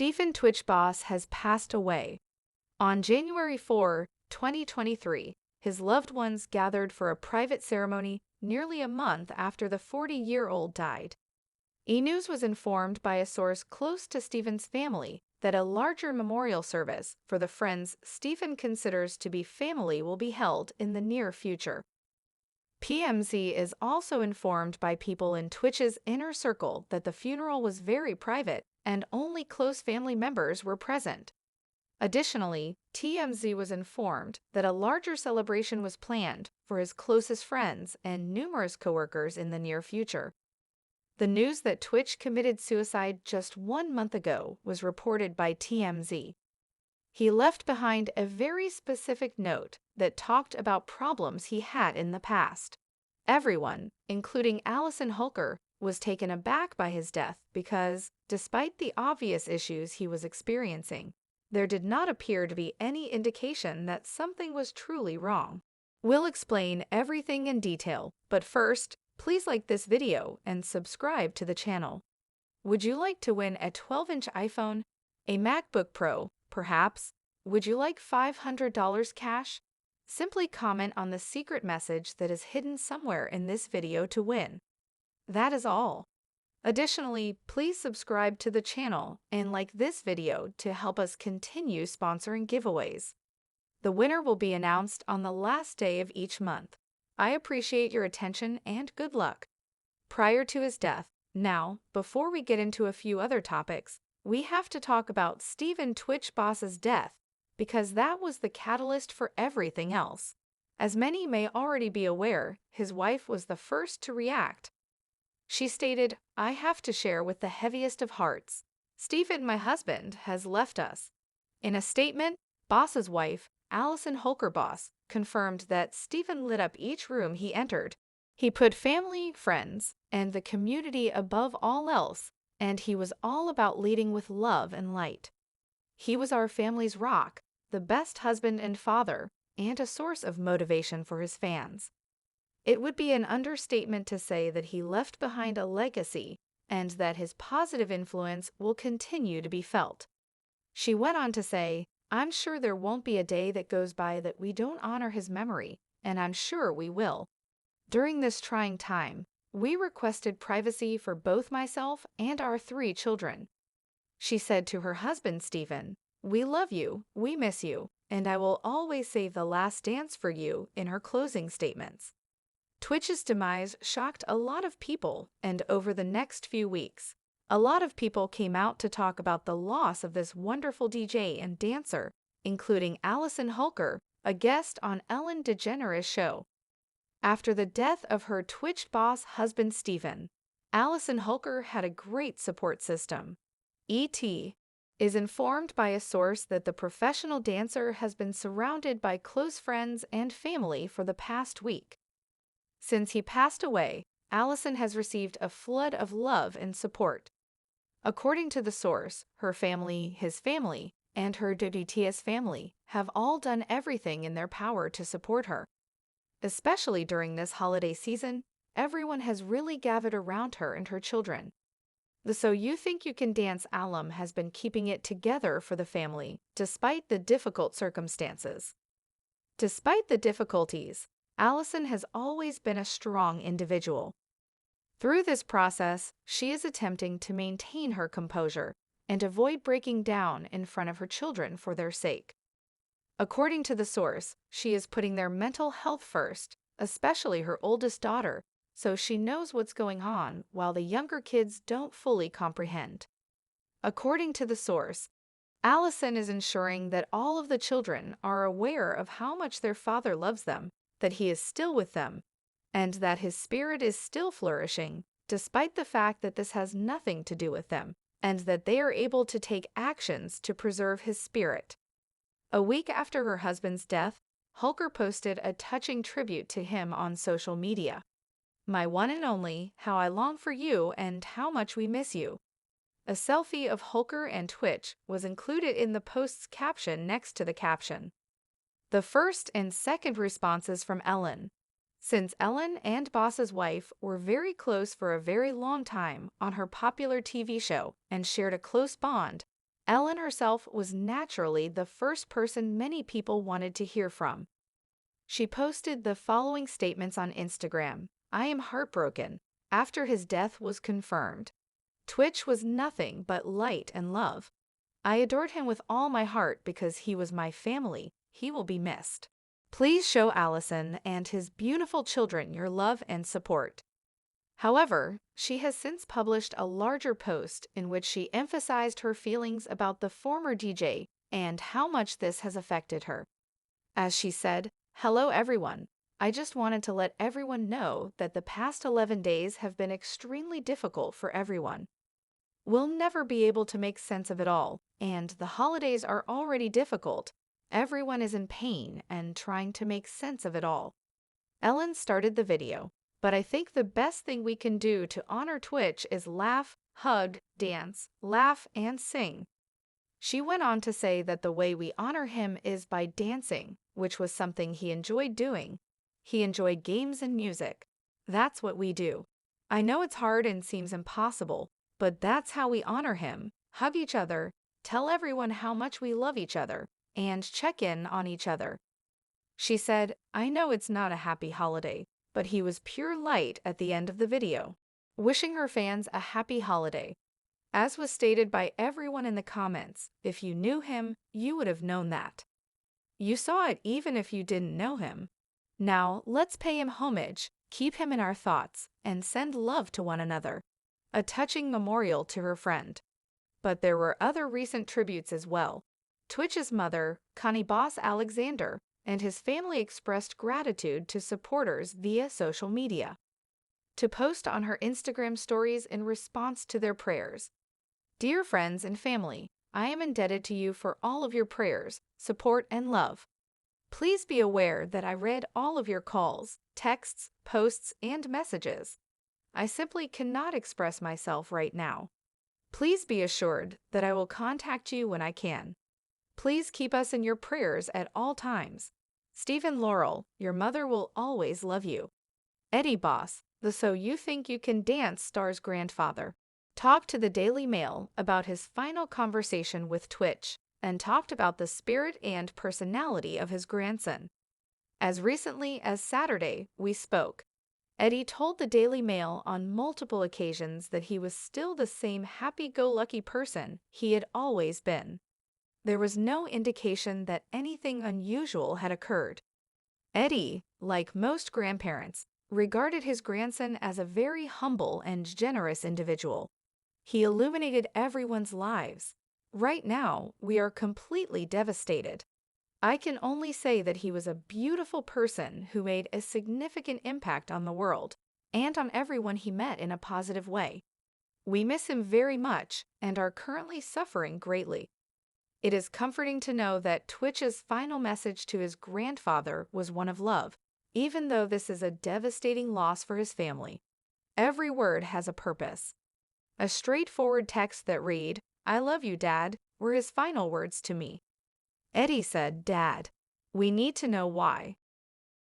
Stephen Twitch boss has passed away. On January 4, 2023, his loved ones gathered for a private ceremony nearly a month after the 40-year-old died. E! News was informed by a source close to Stephen's family that a larger memorial service for the friends Stephen considers to be family will be held in the near future. PMZ is also informed by people in Twitch's inner circle that the funeral was very private and only close family members were present. Additionally, TMZ was informed that a larger celebration was planned for his closest friends and numerous coworkers in the near future. The news that Twitch committed suicide just 1 month ago was reported by TMZ. He left behind a very specific note that talked about problems he had in the past. Everyone, including Allison Holker, was taken aback by his death because, despite the obvious issues he was experiencing, there did not appear to be any indication that something was truly wrong. We'll explain everything in detail, but first, please like this video and subscribe to the channel. Would you like to win a 12-inch iPhone, a MacBook Pro, perhaps? Would you like $500 cash? Simply comment on the secret message that is hidden somewhere in this video to win. That is all. Additionally, please subscribe to the channel and like this video to help us continue sponsoring giveaways. The winner will be announced on the last day of each month. I appreciate your attention and good luck. Prior to his death, now, before we get into a few other topics, we have to talk about Stephen Twitch boss's death, because that was the catalyst for everything else. As many may already be aware, his wife was the first to react. She stated, "I have to share with the heaviest of hearts. Stephen, my husband, has left us." In a statement, boss's wife, Allison Holker boss, confirmed that Stephen lit up each room he entered. He put family, friends, and the community above all else, and he was all about leading with love and light. He was our family's rock, the best husband and father, and a source of motivation for his fans. It would be an understatement to say that he left behind a legacy and that his positive influence will continue to be felt. She went on to say, "I'm sure there won't be a day that goes by that we don't honor his memory, and I'm sure we will. During this trying time, we requested privacy for both myself and our 3 children." She said to her husband, Stephen, "We love you, we miss you, and I will always save the last dance for you," in her closing statements. Twitch's demise shocked a lot of people, and over the next few weeks, a lot of people came out to talk about the loss of this wonderful DJ and dancer, including Allison Holker, a guest on Ellen DeGeneres' show. After the death of her Twitch boss husband Stephen, Allison Holker had a great support system. E.T. is informed by a source that the professional dancer has been surrounded by close friends and family for the past week. Since he passed away, Allison has received a flood of love and support. According to the source, her family, his family, and her DeGeneres family have all done everything in their power to support her. Especially during this holiday season, everyone has really gathered around her and her children. The So You Think You Can Dance alum has been keeping it together for the family, despite the difficult circumstances. Despite the difficulties, Allison has always been a strong individual. Through this process, she is attempting to maintain her composure and avoid breaking down in front of her children for their sake. According to the source, she is putting their mental health first, especially her oldest daughter, so she knows what's going on while the younger kids don't fully comprehend. According to the source, Allison is ensuring that all of the children are aware of how much their father loves them, that he is still with them, and that his spirit is still flourishing, despite the fact that this has nothing to do with them, and that they are able to take actions to preserve his spirit. A week after her husband's death, Holker posted a touching tribute to him on social media. "My one and only, how I long for you and how much we miss you." A selfie of Holker and Twitch was included in the post's caption next to the caption. The first and second responses from Ellen. Since Ellen and Boss's wife were very close for a very long time on her popular TV show and shared a close bond, Ellen herself was naturally the first person many people wanted to hear from. She posted the following statements on Instagram. "I am heartbroken after his death was confirmed. tWitch was nothing but light and love. I adored him with all my heart because he was my family. He will be missed. Please show Allison and his beautiful children your love and support." However, she has since published a larger post in which she emphasized her feelings about the former DJ and how much this has affected her. As she said, "Hello everyone. I just wanted to let everyone know that the past 11 days have been extremely difficult for everyone. We'll never be able to make sense of it all, and the holidays are already difficult. Everyone is in pain and trying to make sense of it all." Ellen started the video, "But I think the best thing we can do to honor tWitch is laugh, hug, dance, laugh, and sing." She went on to say that the way we honor him is by dancing, which was something he enjoyed doing. He enjoyed games and music. That's what we do. I know it's hard and seems impossible, but that's how we honor him. Hug each other, tell everyone how much we love each other, and check in on each other. She said, "I know it's not a happy holiday, but he was pure light at the end of the video," wishing her fans a happy holiday. As was stated by everyone in the comments, if you knew him, you would have known that. You saw it even if you didn't know him. Now, let's pay him homage, keep him in our thoughts, and send love to one another. A touching memorial to her friend. But there were other recent tributes as well. tWitch's mother, Connie Boss Alexander, and his family expressed gratitude to supporters via social media. To post on her Instagram stories in response to their prayers. "Dear friends and family, I am indebted to you for all of your prayers, support, and love. Please be aware that I read all of your calls, texts, posts, and messages. I simply cannot express myself right now. Please be assured that I will contact you when I can. Please keep us in your prayers at all times. Stephen Laurel, your mother will always love you." Eddie Boss, the "So You Think You Can Dance" star's grandfather, talked to the Daily Mail about his final conversation with tWitch and talked about the spirit and personality of his grandson. "As recently as Saturday, we spoke. Eddie told the Daily Mail on multiple occasions that he was still the same happy-go-lucky person he had always been. There was no indication that anything unusual had occurred. Eddie, like most grandparents, regarded his grandson as a very humble and generous individual. He illuminated everyone's lives. Right now, we are completely devastated. I can only say that he was a beautiful person who made a significant impact on the world and on everyone he met in a positive way. We miss him very much and are currently suffering greatly. It is comforting to know that tWitch's final message to his grandfather was one of love, even though this is a devastating loss for his family. Every word has a purpose." A straightforward text that read, "I love you, Dad," were his final words to me. Eddie said, "Dad, we need to know why.